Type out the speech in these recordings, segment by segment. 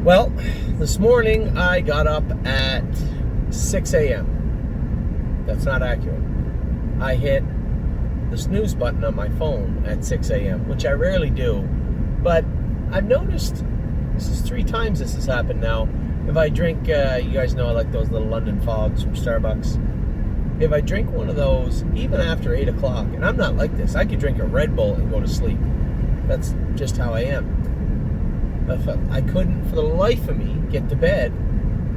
Well, this morning I got up at 6 a.m. That's not accurate. I hit the snooze button on my phone at 6 a.m., which I rarely do. But I've noticed, this is 3 times this has happened now. If I drink, you guys know I like those little London Fogs from Starbucks. If I drink one of those, even after 8 o'clock, and I'm not like this, I could drink a Red Bull and go to sleep. That's just how I am. But I couldn't, for the life of me, get to bed.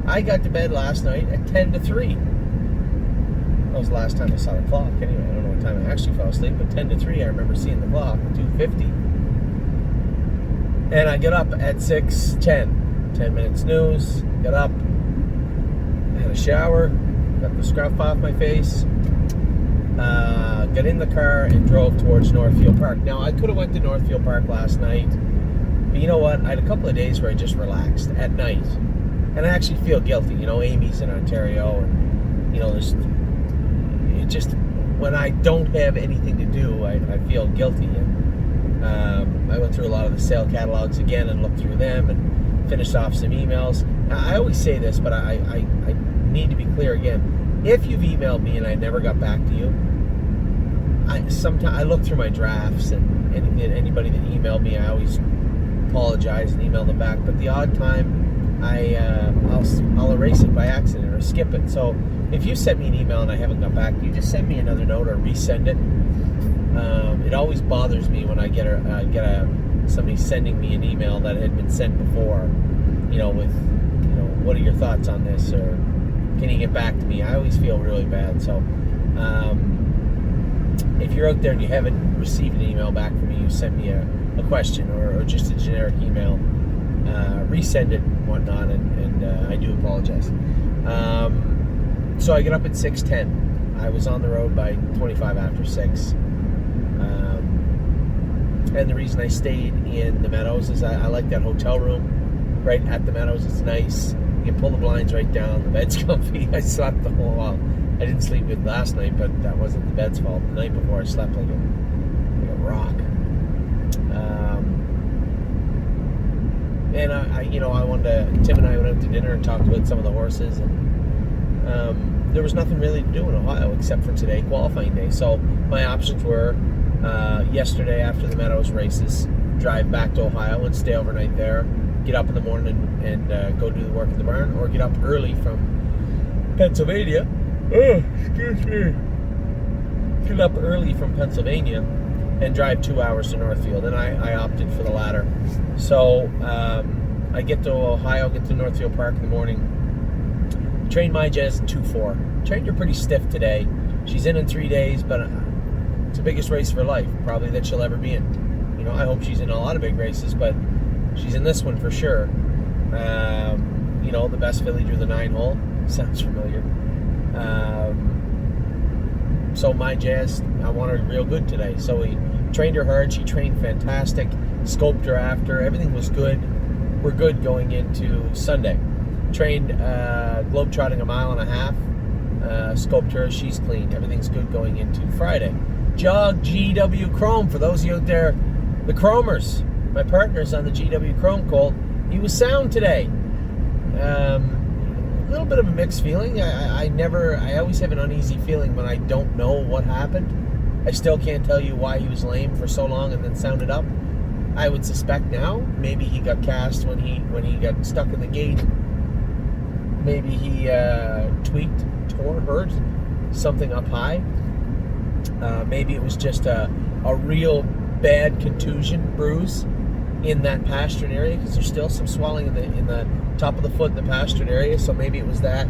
I got to bed last night at 10 to 3. That was the last time I saw the clock. Anyway, I don't know what time I actually fell asleep, but 10 to 3, I remember seeing the clock, 2:50. And I get up at 6:10. 10 minutes snooze, got up, had a shower, got the scruff off my face, got in the car and drove towards Northfield Park. Now, I could have went to Northfield Park last night. But you know what? I had a couple of days where I just relaxed at night. And I actually feel guilty. You know, Amy's in Ontario, and, you know, it just, when I don't have anything to do, I feel guilty. And I went through a lot of the sale catalogs again and looked through them and finished off some emails. Now, I always say this, but I need to be clear again. If you've emailed me and I never got back to you, sometimes I look through my drafts, and anybody that emailed me, I always apologize and email them back. But the odd time I'll erase it by accident or skip it. So if you sent me an email and I haven't got back to you, just send me another note or resend it. It always bothers me when I get somebody sending me an email that had been sent before, with what are your thoughts on this, or can you get back to me? I always feel really bad. So if you're out there and you haven't received an email back from me, you send me a question or just a generic email, resend it and whatnot, and I do apologize. So I get up at 6:10. I was on the road by 25 after 6. And the reason I stayed in the Meadows is I like that hotel room right at the Meadows. It's nice. You can pull the blinds right down. The bed's comfy. I slept the whole while. I didn't sleep good last night, but that wasn't the bed's fault. The night before I slept like a rock. And I wanted to, Tim and I went out to dinner and talked about some of the horses, and there was nothing really to do in Ohio except for today, qualifying day. So my options were yesterday after the Meadows races, drive back to Ohio and stay overnight there, get up in the morning and go do the work in the barn, or get up early from Pennsylvania. Oh, excuse me. Get up early from Pennsylvania and drive 2 hours to Northfield, and I opted for the latter. So I get to Ohio, get to Northfield Park in the morning. Trained my Jazz in 2:4. Trained her pretty stiff today. She's in 3 days, but it's the biggest race of her life, probably that she'll ever be in. I hope she's in a lot of big races, but she's in this one for sure. The best filly drew the 9-hole. Sounds familiar. So my Jazz, I want her real good today. So we trained her hard. She trained fantastic. Scoped her after. Everything was good. We're good going into Sunday. Trained globetrotting 1.5 miles. Scoped her. She's clean. Everything's good going into Friday. Jog GW Chrome. For those of you out there, the Chromers, my partners on the GW Chrome call, he was sound today. A little bit of a mixed feeling. I always have an uneasy feeling when I don't know what happened. I still can't tell you why he was lame for so long and then sounded up. I would suspect now maybe he got cast when he got stuck in the gate. Maybe he tweaked, hurt something up high. Maybe it was just a real bad contusion bruise in that pastured area, because there's still some swelling in the top of the foot in the pastured area. So maybe it was that.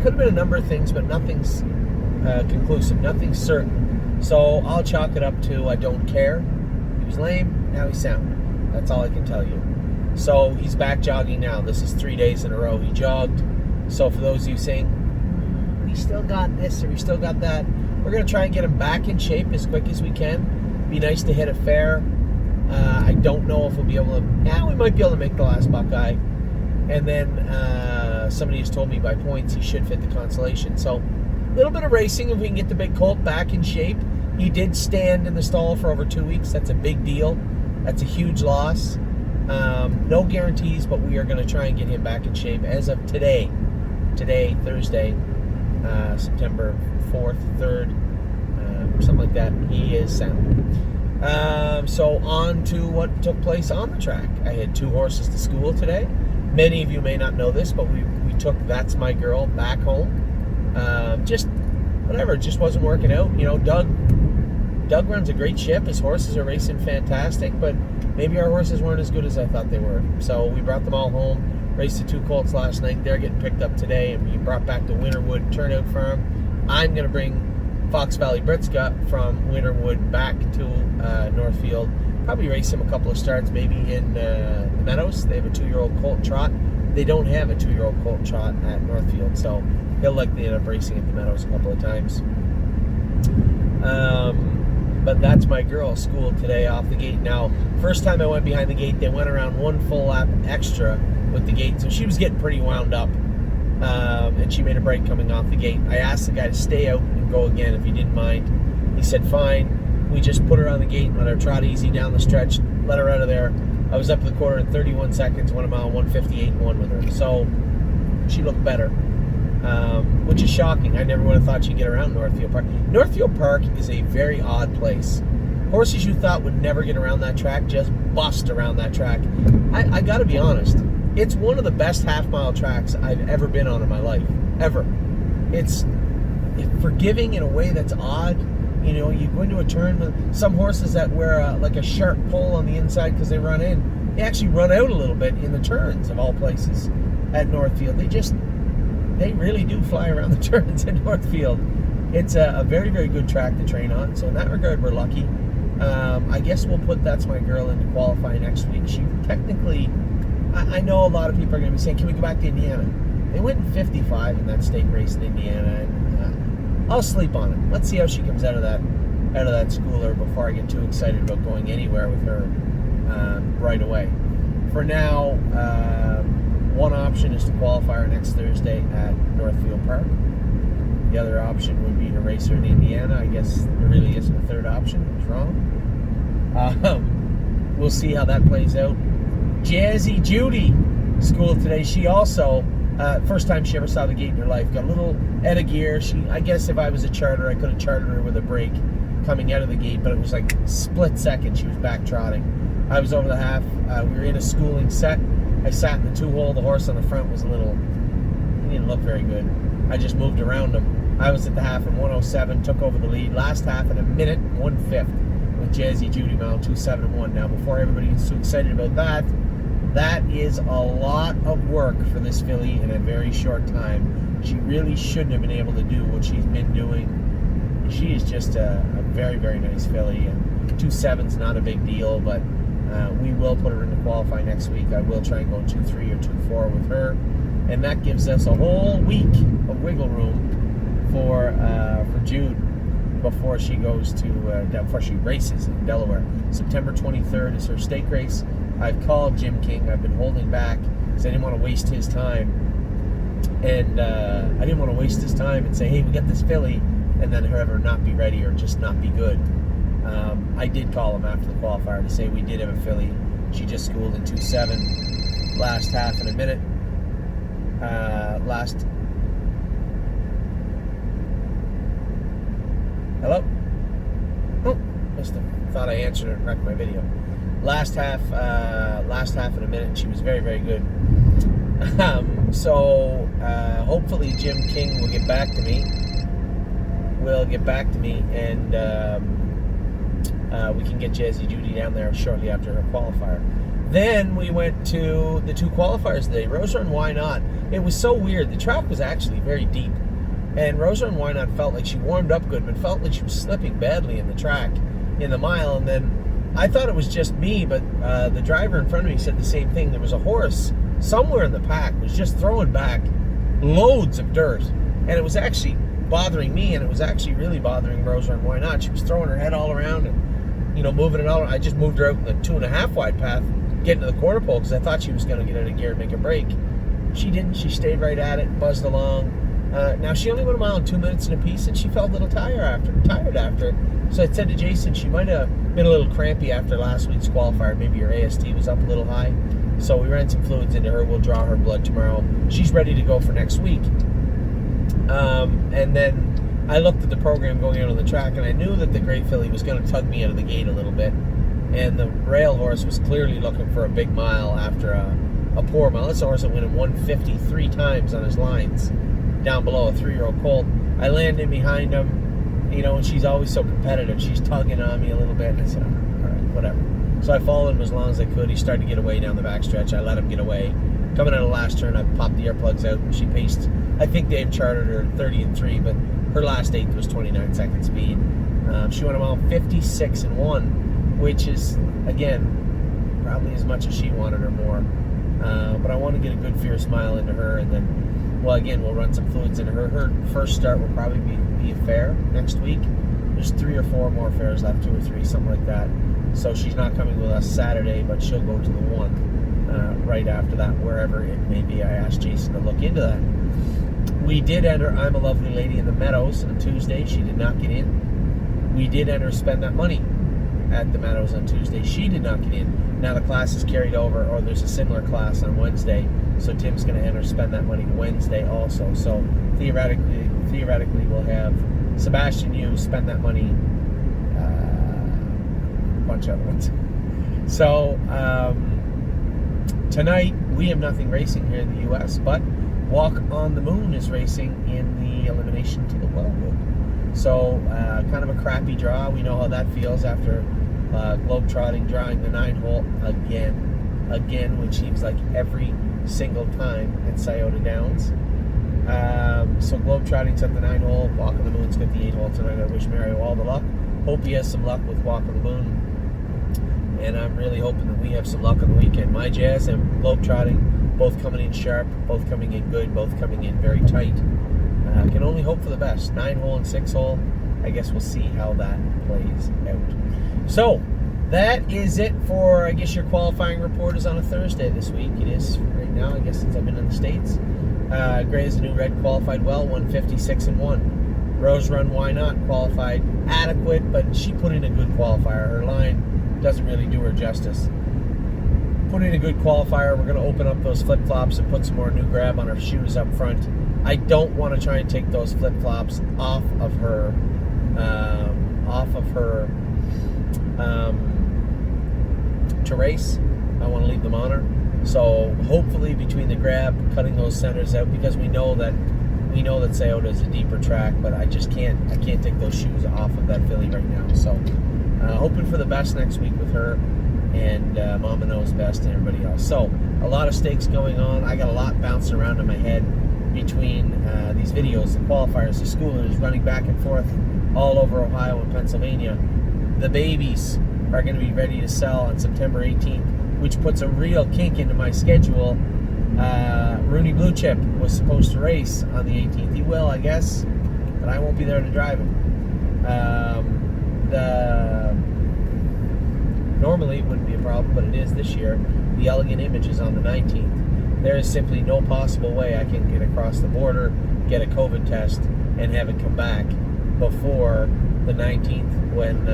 Could have been a number of things, but nothing's conclusive, nothing's certain. So I'll chalk it up to I don't care. He was lame, now he's sound. That's all I can tell you. So he's back jogging now. This is 3 days in a row he jogged. So for those of you saying, we still got this or we still got that, we're going to try and get him back in shape as quick as we can. Be nice to hit a fair. I don't know if we'll be able to. Yeah, we might be able to make the last Buckeye. And then somebody has told me by points he should fit the consolation. So a little bit of racing if we can get the big colt back in shape. He did stand in the stall for over 2 weeks. That's a big deal. That's a huge loss. No guarantees, but we are going to try and get him back in shape as of today, Thursday, September 4th, 3rd, something like that. He is sound. So on to what took place on the track. I had 2 horses to school today. Many of you may not know this, but we took That's My Girl back home. Just whatever, just wasn't working out. You know, Doug runs a great ship. His horses are racing fantastic, but maybe our horses weren't as good as I thought they were. So we brought them all home, raced the 2 colts last night. They're getting picked up today and we brought back to Winterwood Turnout Farm. I'm going to bring Fox Valley Britska from Winterwood back to Northfield. Probably race him a couple of starts, maybe in the Meadows. They have a 2-year-old colt trot. They don't have a 2-year-old colt trot at Northfield, so he'll likely end up racing at the Meadows a couple of times. But That's My Girl schooled today off the gate. Now, first time I went behind the gate, they went around 1 full lap extra with the gate, so she was getting pretty wound up, and she made a break coming off the gate. I asked the guy to stay out and go again if he didn't mind. He said fine. We just put her on the gate and let her trot easy down the stretch, let her out of there. I was up to the quarter in 31 seconds, went a mile 158.1 with her, so she looked better. Which is shocking. I never would have thought she'd get around Northfield Park. Northfield Park is a very odd place. Horses you thought would never get around that track just bust around that track. I gotta be honest, it's one of the best half-mile tracks I've ever been on in my life, ever. It's forgiving in a way that's odd. You know, you go into a turn with some horses that wear like a sharp pull on the inside because they run in. They actually run out a little bit in the turns, of all places, at Northfield. They really do fly around the turns in Northfield. It's a very, very good track to train on. So in that regard, we're lucky. I guess we'll put That's My Girl into qualify next week. She technically, I know a lot of people are going to be saying, can we go back to Indiana? They went in 55 in that stake race in Indiana. And I'll sleep on it. Let's see how she comes out of that schooler before I get too excited about going anywhere with her right away. For now, one option is to qualify her next Thursday at Northfield Park. The other option would be to race her in Indiana. I guess there really isn't a third option. I was wrong. We'll see how that plays out. Jazzy Judy schooled today. She also, first time she ever saw the gate in her life, got a little out of gear. I guess if I was a charter, I could have chartered her with a break coming out of the gate, but it was like split second she was back trotting. I was over the half. We were in a schooling set. I sat in the 2-hole. The horse on the front was he didn't look very good. I just moved around him. I was at the half in 107, took over the lead. Last half in a minute, 1/5 with Jazzy Judy mile 271. Now, before everybody gets too excited about that is a lot of work for this filly in a very short time. She really shouldn't have been able to do what she's been doing. She is just a very, very nice filly, and 2.7's not a big deal, but we will put her into qualify next week. I will try and go 2.3 or 2.4 with her, and that gives us a whole week of wiggle room for Jude before she goes to before she races in Delaware. September 23rd is her stake race. I've called Jim King. I've been holding back because I didn't want to waste his time, and I didn't want to waste his time and say, hey, we got this filly, and then her ever not be ready or just not be good. I did call him after the qualifier to say we did have a filly. She just schooled in 2.7, last half in a minute. Hello? Oh, missed him. Thought I answered it and wrecked my video. Last half in a minute. She was very, very good. So hopefully Jim King will get back to me. And we can get Jazzy Judy down there shortly after her qualifier. Then we went to the 2 qualifiers today. Rosa and Why Not. It was so weird. The track was actually very deep, and Rosa and Why Not felt like she warmed up good, but felt like she was slipping badly in the track in the mile. And then I thought it was just me, but the driver in front of me said the same thing. There was a horse somewhere in the pack was just throwing back loads of dirt, and it was actually bothering me, and it was actually really bothering Rosa and Why Not. She was throwing her head all around and moving it all. I just moved her out in the 2.5 wide path, getting to the quarter pole, because I thought she was going to get out of gear and make a break. She didn't. She stayed right at it, buzzed along. Now, she only went a mile in 2 minutes and a piece, and she felt a little tired after. So I said to Jason, she might have been a little crampy after last week's qualifier. Maybe her AST was up a little high. So we ran some fluids into her. We'll draw her blood tomorrow. She's ready to go for next week. And then I looked at the program going out on the track, and I knew that the Gray Filly was going to tug me out of the gate a little bit. And the rail horse was clearly looking for a big mile after a poor mile. This horse had went in 153 times on his lines down below, a 3-year-old colt. I landed in behind him, and she's always so competitive. She's tugging on me a little bit, and I said, all right, whatever. So I followed him as long as I could. He started to get away down the backstretch. I let him get away. Coming out of the last turn, I popped the earplugs out, and she paced. I think they've chartered her 30-3, but her last eighth was 29-second speed. She went a mile 56-1, which is, again, probably as much as she wanted or more. But I want to get a good fierce mile into her, and then, well, again, we'll run some fluids into her. Her first start will probably be a fair next week. There's 3 or 4 more fairs left, 2 or 3, something like that. So she's not coming with us Saturday, but she'll go to the one right after that, wherever it may be. I asked Jason to look into that. We did enter I'm a Lovely Lady in the Meadows on Tuesday. She did not get in. We did enter Spend That Money at the Meadows on Tuesday. She did not get in. Now the class is carried over, or there's a similar class on Wednesday, so Tim's going to enter Spend That Money Wednesday also. So theoretically we'll have Sebastian Yu, Spend That Money, a bunch of other ones. So tonight we have nothing racing here in the U.S., but Walk on the Moon is racing in the Elimination to the Wellwood. So kind of a crappy draw. We know how that feels after globetrotting, drawing the 9-hole again, which seems like every single time at Scioto Downs. So globetrotting's at the 9-hole. Walk on the Moon's got the 8-hole tonight. I wish Mario all the luck. Hope he has some luck with Walk on the Moon. And I'm really hoping that we have some luck on the weekend. My Jazz and globetrotting, both coming in sharp, both coming in good, both coming in very tight. Can only hope for the best. 9-hole and 6-hole. I guess we'll see how that plays out. So that is it for, I guess, your qualifying report is on a Thursday this week. It is right now, I guess, since I've been in the States. Gray is a new red, qualified well, 156-1. Rose Run, why not? Qualified adequate, but she put in a good qualifier. Her line doesn't really do her justice. Put in a good qualifier. We're going to open up those flip-flops and put some more new grab on her shoes up front. I don't want to try and take those flip-flops off of her to race. I want to leave them on her. So hopefully between the grab, cutting those centers out, because we know that Scioto is a deeper track, but I can't take those shoes off of that filly right now. So hoping for the best next week with her, and Mama knows best and everybody else. So a lot of stakes going on. I got a lot bouncing around in my head between these videos, the qualifiers, the schoolers, running back and forth all over Ohio and Pennsylvania. The babies are going to be ready to sell on September 18th, which puts a real kink into my schedule. Rooney Blue Chip was supposed to race on the 18th. He will, I guess, but I won't be there to drive him. Normally it wouldn't be a problem, but it is this year. The Elegant Image is on the 19th. There is simply no possible way I can get across the border, get a COVID test, and have it come back before the 19th when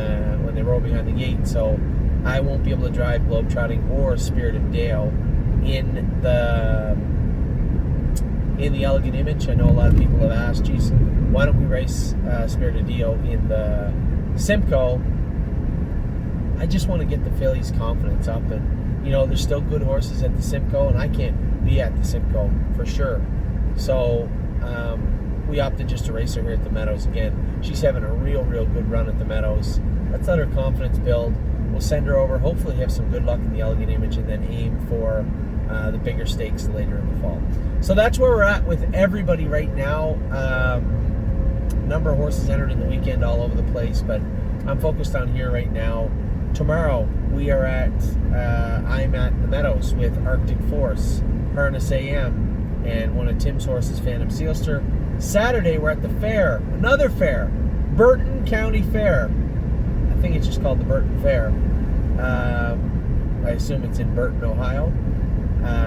they roll behind the gate. So I won't be able to drive Globetrotting or Spirit of Dale in the Elegant Image. I know a lot of people have asked, geez, why don't we race Spirit of Dale in the Simcoe? I just want to get the fillies' confidence up, and there's still good horses at the Simcoe, and I can't be at the Simcoe for sure. So we opted just to race her here at the Meadows again. She's having a real good run at the Meadows. Let's let her confidence build. We'll send her over, hopefully have some good luck in the Elegant Image, and then aim for the bigger stakes later in the fall. So that's where we're at with everybody right now. Number of horses entered in the weekend all over the place, but I'm focused on here right now. Tomorrow we are I'm at the Meadows with Arctic Force, Harness AM, and one of Tim's horses, Phantom Sealster. Saturday we're at the fair, another fair, Burton County Fair. I think it's just called the Burton Fair. I assume it's in Burton, Ohio.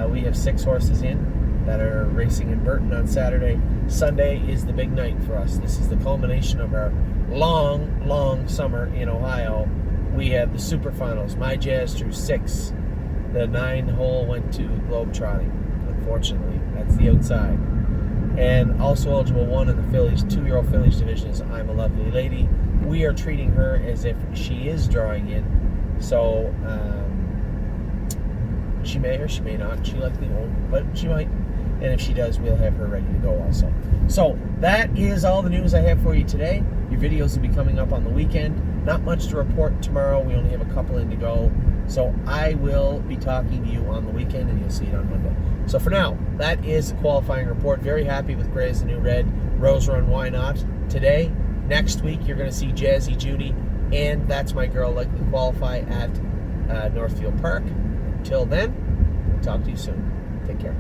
We have 6 horses in. that are racing in Burton on Saturday. Sunday is the big night for us. This is the culmination of our long summer in Ohio. We have the super finals. My Jazz drew 6. The 9-hole went to Globetrotting, unfortunately. That's the outside. And also eligible 1 in the Phillies, 2-year-old Phillies division is I'm a Lovely Lady. We are treating her as if she is drawing in. So she may or she may not. She likely won't, but she might. And if she does, we'll have her ready to go also. So that is all the news I have for you today. Your videos will be coming up on the weekend. Not much to report tomorrow. We only have a couple in to go. So I will be talking to you on the weekend, and you'll see it on Monday. So for now, that is the qualifying report. Very happy with Gray as the New Red. Rose Run, why not? Today, next week, you're going to see Jazzy Judy, and That's My Girl likely qualify at Northfield Park. Until then, we'll talk to you soon. Take care.